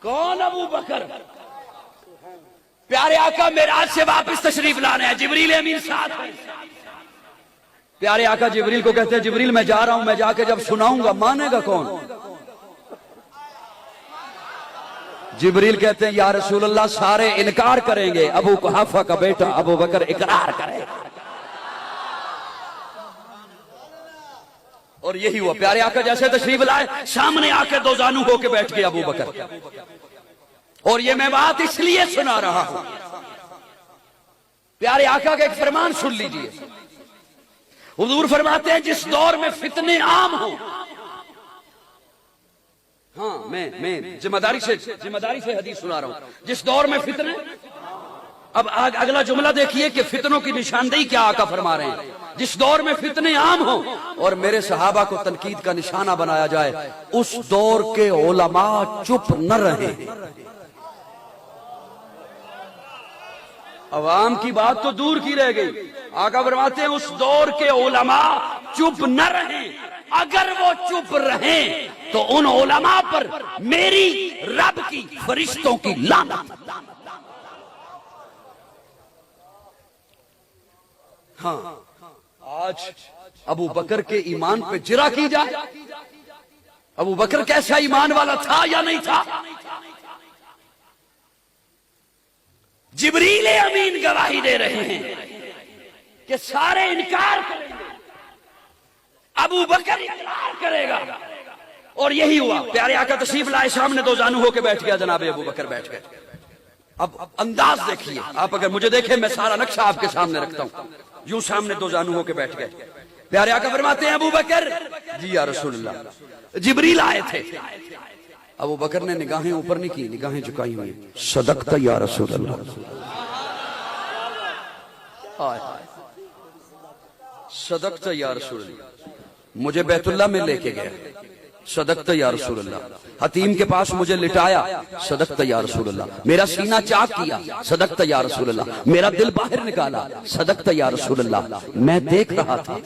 कौन अबू बकर? प्यारे आका मेराज से वापस तशरीफ लाने हैं, जिब्रील अमीन साथ है। प्यारे आका जिब्रील को कहते हैं, जिब्रील मैं जा रहा हूं, मैं जाके जब सुनाऊंगा मानेगा कौन? जिब्रील कहते हैं, या रसूल अल्लाह सारे इनकार करेंगे, अबू कुहाफा का बेटा अबू बकर इकरार करेगा। और यही हुआ। प्यारे आका जैसे तशरीफ लाए, सामने आके दो जानू होके बैठ गए अबू बकर। और ये मैं बात इसलिए सुना रहा हूं, प्यारे आका का एक फरमान सुन लीजिए। हुजूर फरमाते हैं, जिस दौर में फितने आम हो, हाँ मैं जिम्मेदारी से हदीस सुना रहा हूं, जिस दौर में फितने, अब अगला जुमला देखिए कि फितनों की निशानदेही क्या आका फरमा रहे हैं। जिस दौर में फितने आम हो और मेरे सहाबा को तनकीद का निशाना बनाया जाए, उस दौर के उलमा चुप न रहे। अवाम की बात तो दूर की रह गई, आका फरमाते हैं उस दौर के उलमा चुप न रहे। अगर वो चुप रहे तो उन उलमा पर मेरी रब की फरिश्तों की लानत। हाँ, आज अबू बकर के ईमान पे जिरा की जाए, अबू बकर कैसा ईमान वाला था या नहीं था? जिब्रील अमीन गवाही दे रहे हैं कि सारे इनकार करेंगे, अबू बकर इकरार करेगा। और यही हुआ। प्यारे आका तशरीफ लाए, सामने दो जानू होके बैठ गया, जनाबे अबू बकर बैठ गए। अब अंदाज देखिए, आप अगर मुझे देखें, मैं सारा नक्शा आपके सामने रखता हूं। यूं सामने दो जानू होके बैठ गए। प्यारे आका फरमाते हैं, अबू बकर जी या रसूलल्लाह, जिब्रील आए थे। अबू बकर ने निगाहें ऊपर नहीं की, निगाहें झुकाई हुई। सदकता या रसूलल्लाह, सदकता या रसूलल्लाह। मुझे बैतुल्लाह में लेके गया, सदकता या रसूलल्लाह। हतीम के पास मुझे लिटाया, सदकता या रसूलल्लाह। मेरा सीना चाक किया, सदकता या रसूलल्लाह। मेरा दिल बाहर निकाला, सदकता या रसूलल्लाह। मैं देख रहा था,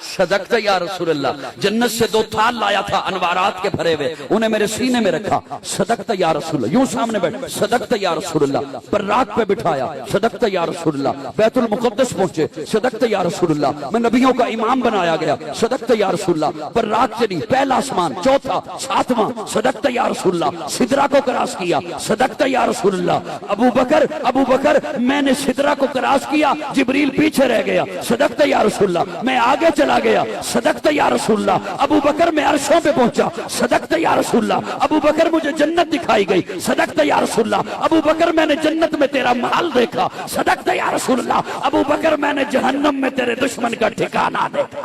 सदकता या रसूलल्लाह। जन्नत से दो थाल लाया था अनवारात के भरे हुए, उन्हें मेरे सीने में रखा, सदकता या रसूलल्लाह। यूं सामने बैठ, सदकता या रसूलल्लाह। बर्राक पे बिठाया, सदकता या रसूलल्लाह। बैतुल मुक़द्दस पहुंचे, सदकता या रसूलल्लाह। मैं नबियों का इमाम बनाया गया, सदकता या रसूलल्लाह। बर्राक से नहीं, पहला आसमान, चौथा, सातवां, सदकता या रसूलल्लाह। सिदरा को क्रॉस किया, सदकता या रसूलल्लाह। अबू बकर मैंने सिदरा को क्रॉस किया, जिब्रील पीछे रह गया, सदकता या रसूलल्लाह। मैं आगे चला गया, सदकता या रसूलल्लाह। अबू बकर मैं अर्शों पे पहुंचा, सदकता या रसूलल्लाह। अबू बकर मुझे जन्नत दिखाई गई, सदकता या रसूलल्लाह। अबू बकर मैंने जन्नत में तेरा महल देखा, सदकता या रसूलल्लाह। अबू बकर मैंने जहन्नम में तेरे दुश्मन का ठिकाना देखा,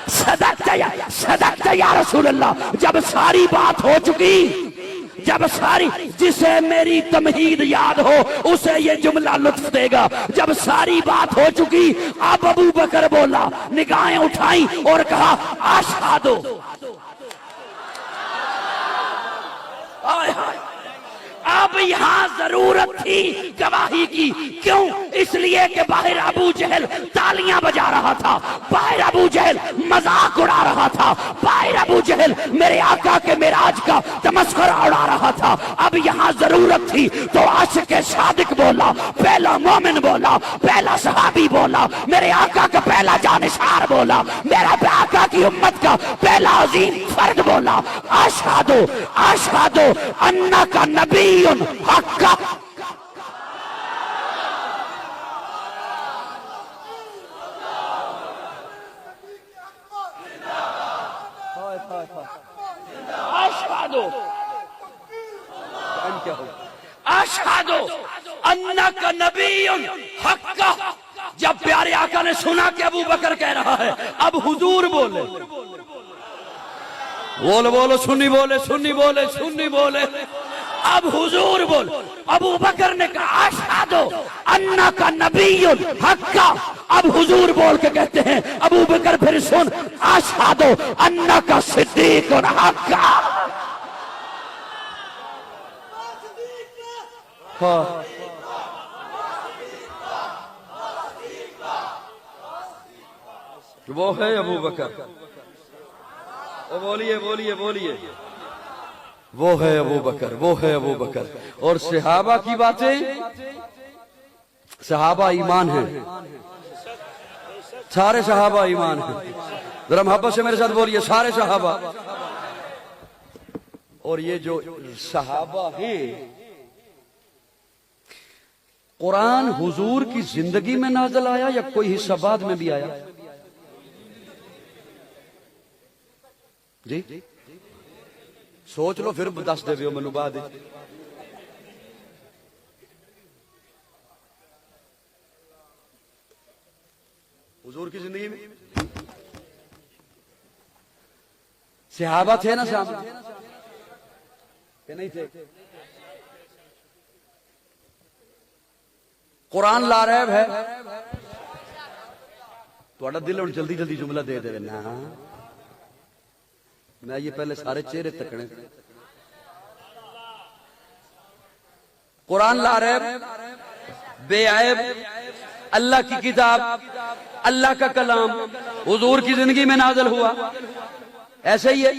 सदकता या रसूलल्लाह। जब सारी बात हो चुकी, जब सारी, जिसे मेरी तमहीद याद हो उसे ये जुमला लुत्फ देगा। जब सारी बात हो चुकी, अब अबू बकर बोला, निगाहें उठाई और कहा, अशहदु। अब यहां जरूरत थी गवाही की। क्यों? इसलिए कि बाहर अबू जहल तालियां बजा रहा था, बाहर अबू जहल मजाक उड़ा रहा था, बाहर अबू जहल मेरे आका के मेराज का तमस्खुरा उड़ा रहा था। अब यहां जरूरत थी तो आशिक सादिक बोला, पहला मोमिन बोला, पहला सहाबी बोला, मेरे आका का पहला जानिसार बोला, मेरा आका की उम्मत का पहला अजीम फर्द बोला, अशहदु अन्नका नबीयुन हक्का। अशहदु अन्नका नबीयुन हक्का। जब प्यारे आका ने सुना कि अबू बकर कह रहा है, अब हुजूर बोले, बोलो सुन्नी बोले, सुन्नी बोले, सुन्नी बोले। अब हुजूर बोल। अबू बकर ने कहा, अशहदु अन्नका नबीयुन हक्का। अब हुजूर बोल के कहते हैं, अबू बकर फिर सुन, अशहदु अन्नका सिद्दीकुन हक्का। वो है अबू बकर। बोलिए बोलिए बोलिए। वो है अबू बकर, वो है अबू बकर। और सहाबा की बातें, सहाबा ईमान है, सारे सहाबा ईमान है। जरा मोहब्बत से मेरे साथ बोलिए, सारे सहाबा। और ये जो सहाबा हैं, कुरान हुजूर की जिंदगी में नाज़िल आया या कोई हिस्सा बाद में भी आया? जी सोच लो, फिर दस दे मैनू बाद। हुजूर की जिंदगी में सहाबा थे ना सामने, नहीं थे? कुरान लारैब है, थोड़ा दिल हम जल्दी जल्दी जुमला दे दे ना। मैं ये पहले सारे चेहरे तकने। कुरान लारैब, बेऐब, अल्लाह की किताब, अल्लाह का कलाम, हुजूर की जिंदगी में नाज़िल हुआ। ऐसे ही है।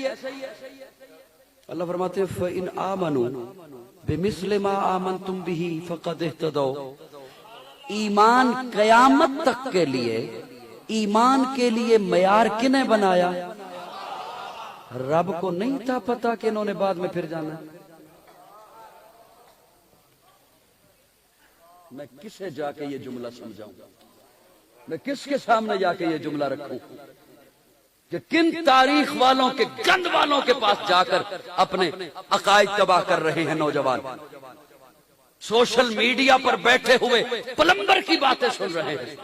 अल्लाह फरमाते हैं फ़इन आमनू बिमिस्लि मा आमनतुम बिही फ़क़द इह्तदौ। ईमान कयामत तक के लिए, ईमान के लिए मयार किने बनाया? रब को नहीं था पता कि इन्होंने बाद में फिर जाना। मैं किसे जाके ये जुमला समझाऊं? मैं किसके सामने जाके ये जुमला रखूं कि किन तारीख वालों के, गंद वालों के पास जाकर अपने अकायद तबाह कर रहे हैं नौजवान। सोशल मीडिया पर बैठे हुए प्लम्बर की बातें सुन रहे हैं।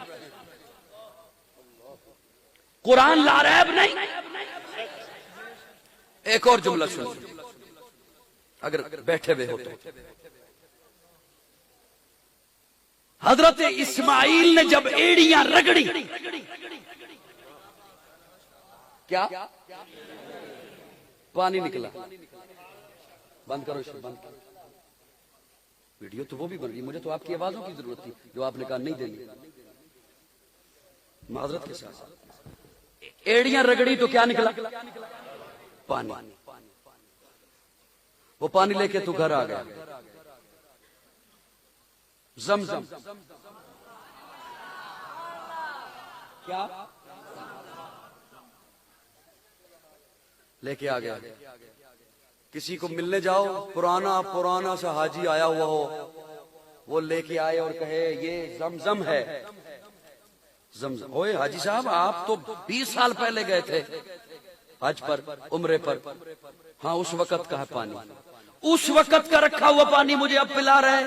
कुरान लारैब नहीं। एक और जुमला सुन, अगर बैठे हुए हो तो। हजरत इस्माइल ने जब एड़ियां रगड़ी, क्या पानी निकला? बंद करो इसे, बंद करो। वीडियो तो वो भी बन रही, मुझे तो आपकी आवाजों की जरूरत थी जो आपने कहा नहीं देनी। माजरत के साथ एड़ियां रगड़ी तो क्या निकला? पानी। वो पानी लेके तू घर आ गया। ज़मज़म क्या लेके आ गया? किसी को मिलने जाओ, पुराना पुराना सा हाजी आया हुआ हो, वो लेके आए और कहे ये ज़मज़म है। ज़मज़म। ओए हाजी साहब, आप तो 20 साल पहले गए थे हज पर, उम्रे पर। हाँ, उस वक्त का है पानी, उस वक्त का रखा हुआ पानी मुझे अब पिला रहे।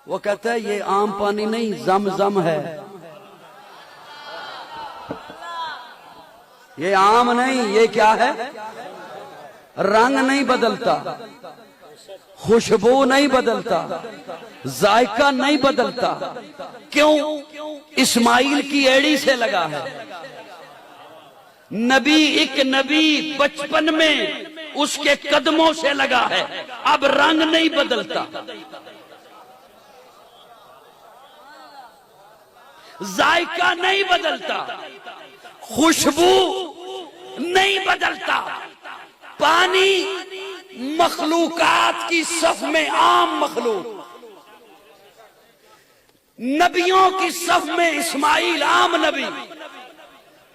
वो कहता है ये आम पानी नहीं, ज़मज़म है। ये आम नहीं, ये क्या है? रंग नहीं बदलता, खुशबू नहीं बदलता, जायका नहीं बदलता। क्यों? इस्माइल की एड़ी से लगा है। नबी, एक नबी बचपन में उसके कदमों से लगा है, अब रंग नहीं बदलता, जायका नहीं बदलता, खुशबू नहीं बदलता। पानी मखलूकात की सफ में आम मखलूक, नबियों की सफ में इस्माइल आम नबी,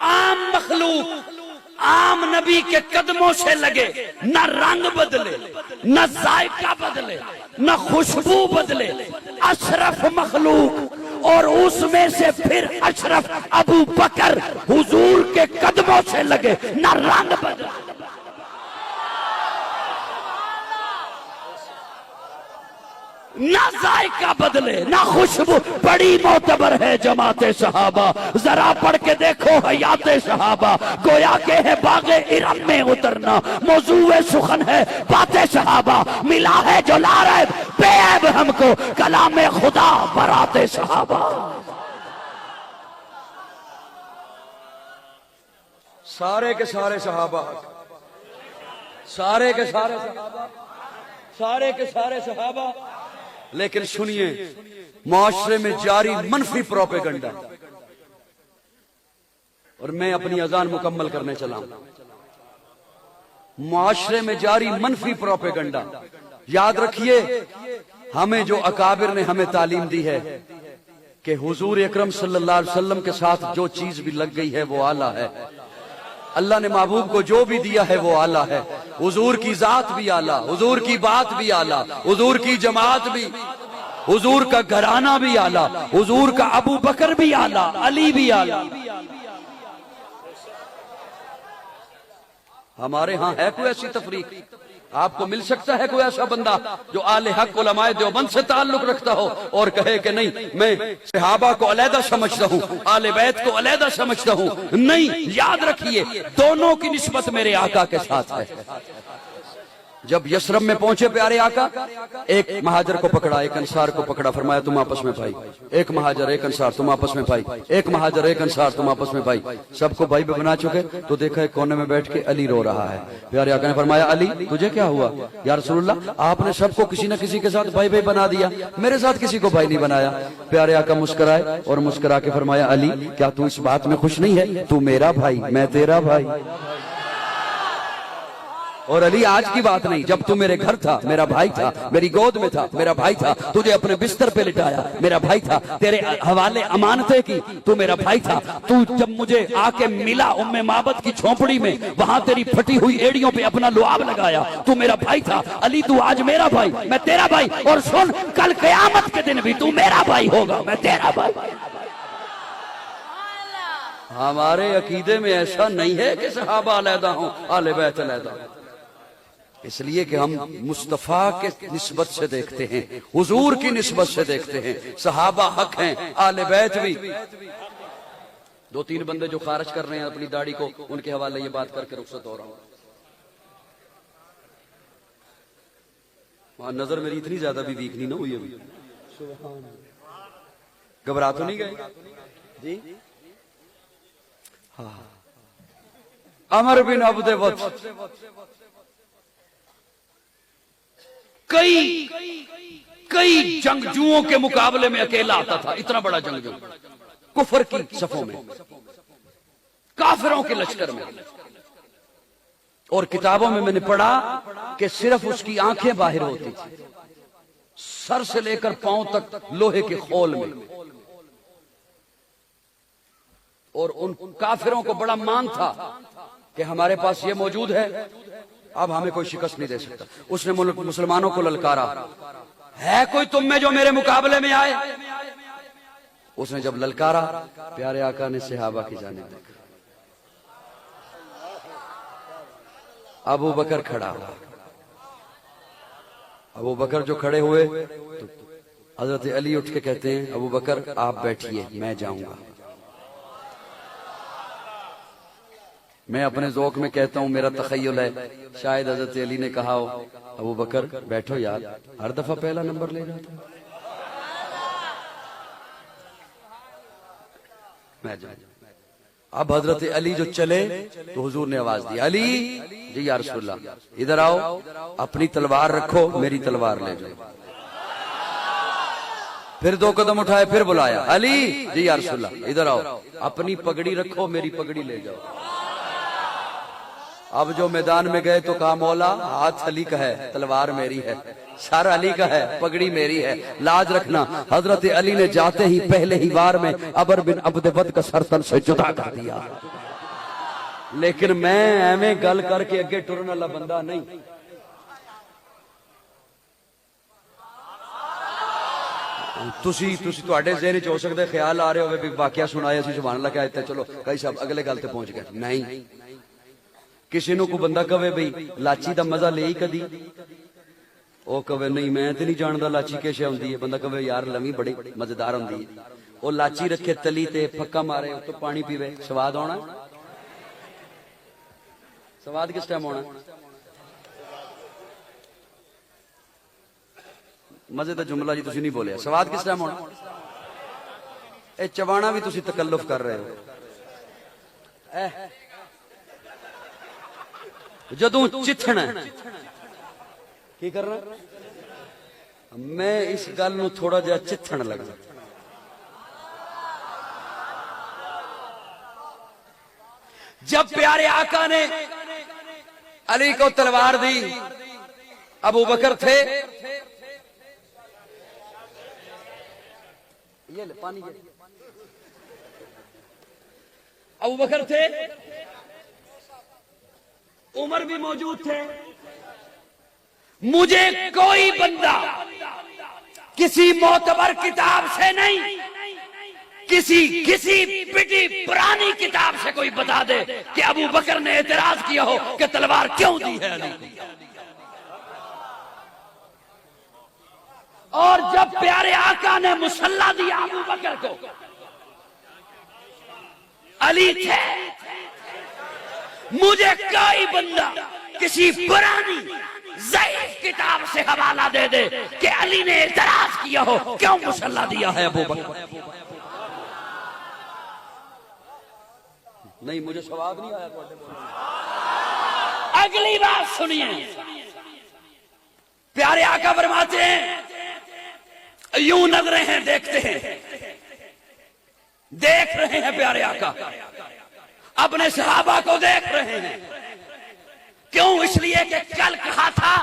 आम मखलूक आम नबी के कदमों से लगे। न रंग बदले, न जायका बदले, न खुशबू बदले। अशरफ मखलूक और उसमें से फिर अशरफ अबू बकर हुजूर के कदमों से लगे, न रंग बदले, न जायका बदले, न खुशबू। बड़ी मोतबर है जमाते सहाबा। जरा पढ़ के देखो हयाते सहाबा। गोया के है बागे इरम में उतरना, मौजूए सुखन है बातें सहाबा। मिला है जो लारैब बेऐब हमको, कलाम खुदा बराते सहाबा। सारे के सारे सहाबा, सारे के सारे सहाबा, सारे के सारे सहाबा। लेकिन सुनिए, मुआशरे में जारी मनफी प्रोपेगंडा। और मैं अपनी अजान मुकम्मल करने चला हूं। मुआशरे में जारी मनफी प्रोपेगंडा। याद रखिए, हमें जो अकाबिर ने हमें तालीम दी है कि हुजूर अकरम सल्लल्लाहु अलैहि वसल्लम के साथ जो चीज भी लग गई है वो आला है। अल्लाह ने महबूब को जो भी दिया है वो आला है। हुजूर की जात भी आला, हुजूर की बात भी आला, हुजूर की जमात भी, हुजूर का घराना भी आला, हुजूर का अबू बकर भी आला, अली भी आला। हमारे यहां है कोई ऐसी तफरीक? आपको मिल सकता है कोई ऐसा बंदा जो आले हक उलमाए देवबंद से ताल्लुक रखता हो और कहे कि नहीं, मैं सहाबा को अलहदा समझता हूं, आले बैत को अलहदा समझता हूं? नहीं, याद रखिए, दोनों की निस्बत मेरे आका के साथ है। जब यशरब में पहुंचे प्यारे आका, एक महाजर को पकड़ा, एक अंसार को पकड़ा, फरमाया तुम आपस में भाई। एक महाजर, एक अंसार, तुम आपस में भाई। एक महाजर, एक अंसार, तुम आपस में भाई। सबको भाई भी बना चुके तो देखा एक कोने में बैठ के अली रो रहा है। प्यारे आका ने फरमाया अली तुझे क्या हुआ? या रसूलुल्लाह, आपने सबको किसी न किसी के साथ भाई भाई बना दिया, मेरे साथ किसी को भाई नहीं बनाया। प्यारे आका मुस्कुराए और मुस्कुरा के फरमाया अली क्या तू इस बात में खुश नहीं है? तू मेरा भाई, मैं तेरा भाई। और अली आज की बात नहीं, जब तू मेरे घर था मेरा भाई था, मेरी गोद में था मेरा भाई था, तुझे अपने बिस्तर पे लिटाया मेरा भाई था, तेरे हवाले अमानतें की तू मेरा भाई था। तू जब मुझे आके मिला उम्मे माबद की झोंपड़ी में, वहां तेरी फटी हुई एड़ियों पे अपना लुआब लगाया, तू मेरा भाई था। अली तू आज मेरा भाई, मैं तेरा भाई। और सुन, कल कयामत के दिन भी तू मेरा भाई होगा, मैं तेरा भाई। हमारे अकीदे में ऐसा नहीं है कि सहाबा अलहदा हों, आले बैत अलहदा हों। इसलिए कि हम मुस्तफा के निस्बत से देखते हैं, हुजूर की निस्बत से देखते हैं। सहाबा हक हैं, आले बैत भी। दो तीन बंदे जो खारिज कर रहे हैं अपनी दाढ़ी को, उनके हवाले ये बात करके रुखसत हो रहा हूं। वहां नजर मेरी इतनी ज्यादा भी वीक नहीं ना हुई अभी। घबरा तो नहीं गए जी? हाँ, अमर बिन अब्दे वक्त कई जंगजुओं के मुकाबले में अकेला आता था। इतना बड़ा जंगजू, कुफर की सफों में, काफिरों के लश्कर में। और किताबों में मैंने पढ़ा कि सिर्फ उसकी आंखें बाहर होती थी, सर से लेकर पांव तक लोहे के खोल में। और उन काफिरों को बड़ा मान था कि हमारे पास ये मौजूद है, अब हमें कोई शिकस्त नहीं दे सकता। उसने मुसलमानों को ललकारा, है कोई तुम में जो मेरे मुकाबले में आए? उसने जब ललकारा, प्यारे आका ने सहाबा की जानिब देखा। अबू बकर खड़ा हुआ। अबू बकर जो खड़े हुए तो हजरत अली उठ के कहते हैं अबू बकर आप बैठिए, मैं जाऊंगा। मैं अपने ज़ौक़ में कहता हूं, मेरा तख़य्युल है, शायद हज़रत अली ने कहा हो अबू बकर बैठो यार, हर दफा पहला नंबर ले जाता मैं जाऊं। अब हज़रत अली जो चले तो हुजूर ने आवाज दी अली जी या रसूलल्लाह इधर आओ, अपनी तलवार रखो, मेरी तलवार ले जाओ। फिर दो कदम उठाए, फिर बुलाया अली जी या रसूलल्लाह इधर आओ, अपनी पगड़ी रखो, मेरी पगड़ी ले जाओ। अब जो मैदान में गए तो कहा मौला हाथ अली का है, तलवार मेरी है, सर अली का है, पगड़ी मेरी है, लाज रखना। हजरत अली ने जाते ही पहले ही वार में अबर बिन अब्दवद का सर तन से जुदा कर दिया। लेकिन मैं एवें गल करके अगे टुरन वाला बंदा नहीं। तुसी तुहाडे ज़हन च हो सकता है ख्याल आ रहे हो भी वाकया सुनाया सी सुभान अल्लाह कहते चलो कई साहब अगले गल ते पहुंच गए। नहीं, किसी को बंदा कहे बई लाची का मजा ले कदी, वो कहे नहीं मैं तो नहीं जानता लाची कैसे आती है। बंदा कहे यार लवी बड़ी मजेदार होंगी है। वो लाची रखे तली ते फक्का मारे तो पानी पीवे, स्वाद आना? स्वाद किस टाइम आना? मजे का जुमला जी तुसी नहीं बोलिया, स्वाद किस टाइम आना? ये चबाना भी तुसी तकल्लुफ कर रहे हो। जदों चिथना की करना, मैं इस गल नूं थोड़ा जिहा चिथन लगा। जब प्यारे आका ने अली को तलवार दी, अबू बकर थे, ये ले पानी, अबू बकर थे, उमर भी मौजूद थे। मुझे कोई बंदा किसी मोतबर किताब से नहीं, किसी पिटी पुरानी किताब से कोई बता दे कि अबू बकर ने एतराज किया हो कि तलवार क्यों दी है अली। और जब प्यारे आका ने मुसल्ला दिया अबू बकर को, अली थे। मुझे कोई बंदा किसी पुरानी ज़ईफ़ किताब से हवाला दे दे कि अली ने एतराज किया हो क्यों मुसल्ला दिया है अबू बकर। नहीं, मुझे सवाब नहीं आया। अगली बात सुनिए, प्यारे आका फरमाते हैं, यूं नजरें हैं, देखते हैं, देख रहे हैं प्यारे आका अपने सहाबा को देख रहे हैं। क्यों? इसलिए कि कल कहा था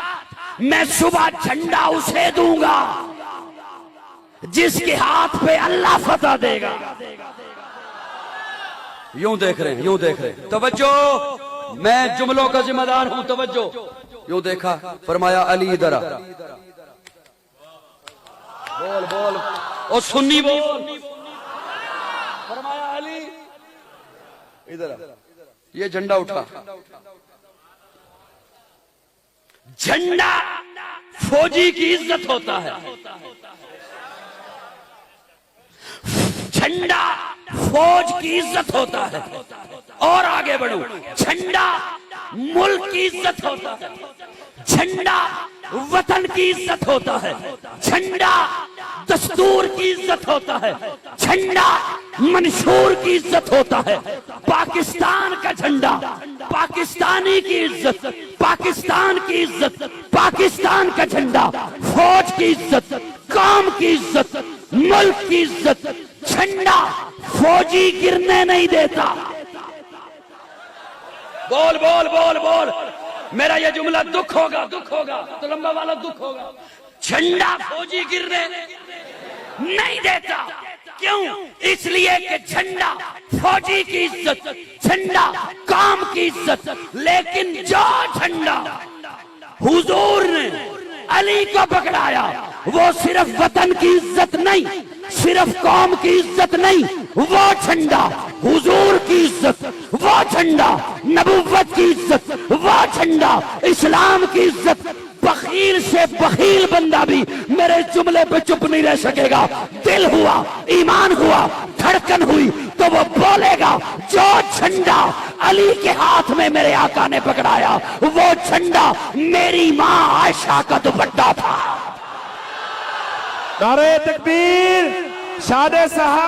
मैं सुबह झंडा उसे दूंगा जिसके हाथ पे अल्लाह फतह देगा। यूं देख रहे हैं, यूं देख रहे हैं। तवज्जो, मैं जुमलों का जिम्मेदार हूं। तवज्जो, यूं देखा, फरमाया अली इधर आ। बोल बोल, और सुन्नी बोल। फरमाया अली इधर आ। ये झंडा उठा। झंडा फौजी की इज्जत होता है। झंडा फौज की इज्जत होता है। और आगे बढ़ो, झंडा मुल्क की इज्जत होता है। झंडा वतन की इज्जत होता है। झंडा दस्तूर की इज्जत होता है। झंडा मंशूर की इज्जत होता है। पाकिस्तान का झंडा, पाकिस्तानी की इज्जत, पाकिस्तान की इज्जत, पाकिस्तान का झंडा, फौज की इज्जत, कौम की इज्जत, मुल्क की इज्जत। झंडा फौजी गिरने नहीं देता। बोल बोल बोल बोल, मेरा ये जुमला दुख होगा, दुख होगा तो लंबा वाला दुख होगा। झंडा फौजी गिरने नहीं देता। क्यों? इसलिए कि झंडा फौजी की इज्जत, झंडा काम की इज्जत। लेकिन जो झंडा हुजूर ने अली को पकड़ाया, वो सिर्फ वतन की इज्जत नहीं, सिर्फ कौम की इज्जत नहीं, वो झंडा हुजूर की इज्जत, वो झंडा नबुव्वत की इज्जत, वो झंडा इस्लाम की इज्जत। बखील से बखील बंदा भी मेरे जुमले पे चुप नहीं रह सकेगा। दिल हुआ, ईमान हुआ, धड़कन हुई तो वो बोलेगा। जो झंडा अली के हाथ में मेरे आका ने पकड़ाया, वो झंडा मेरी माँ आयशा का दुपट्टा था। नारे तकबीर, शादे साहब।